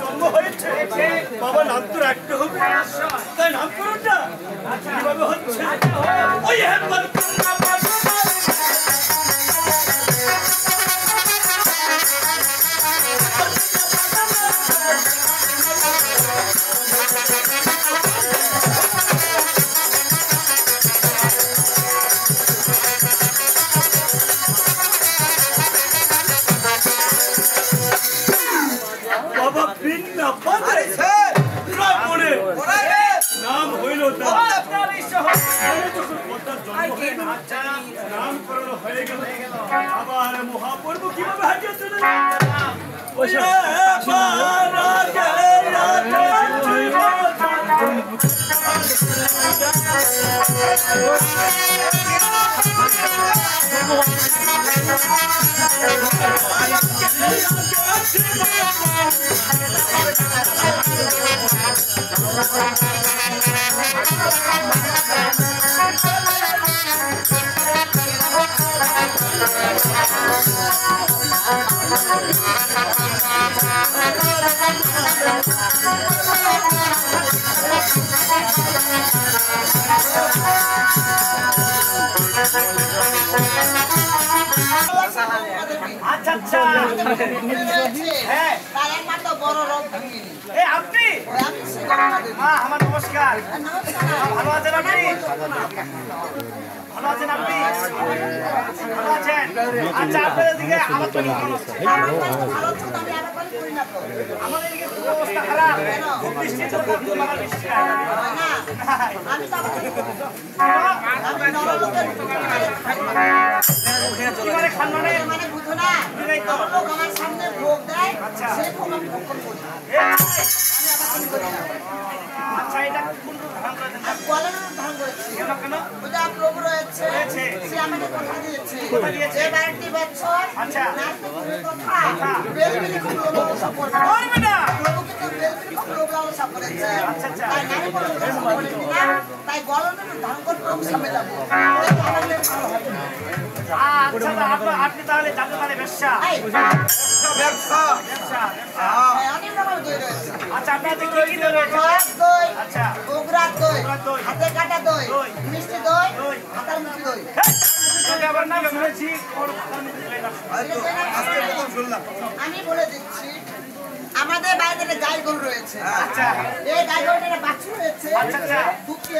জন্ম হয়েছে বাবা নাম তো রাখতে হবে, তাই নামকরণ না কিভাবে হচ্ছে ওই নাম হইল নামকরণ হয়ে গেল আবার মহাপর্ব কিভাবে হারিয়ে চলে আচ্ছা হ্যাঁ বড় রোগ আপনি আমার নমস্কার ভালো আছেন আপনি ভালো আছেন আপনি ভালো আছেন আচ্ছা আপনাদের দিকে আলোচনা আমাদের দিকে খুব অবস্থা খারাপ বৃষ্টির জন্য বৃষ্টি আমি তো মানে খান মানে বুঝো না লোক আমার সামনে ভোগ দেয় সেই ভোগ আমি ভক্ষণ করি আমি আবার কি করি না আচ্ছা এটা কোন রূপ ধারণ করেছেন বলেন ধারণ করেছি কেন ওটা প্রভু রয়েছে সে আমাকে কথা দিয়েছে এই 12টি বছর আচ্ছা কথা বেলবিলি খুব লোভলালসা করবে করবে না প্রভু কিন্তু বেলবিলি খুব লোভলালসা করেছে আচ্ছা আচ্ছা তাই নারী বলেন না তাই গলন ধারণ করে প্রভু সামনে যাব আমাদের ভালো হবে আচ্ছা আপনি তাহলে যাতে পারে ব্যবসা আচ্ছা আপনার কি কি দই দই আচ্ছা গোগরা দই হাতে কাটা দই মিষ্টি দই হাতার মুখি দই আবার নাম শুনেছি আমি বলে দিচ্ছি আমাদের বাড়িতে গাই গরু রয়েছে আচ্ছা এই গাই গরুটার বাছুর রয়েছে আচ্ছা আচ্ছা দুটি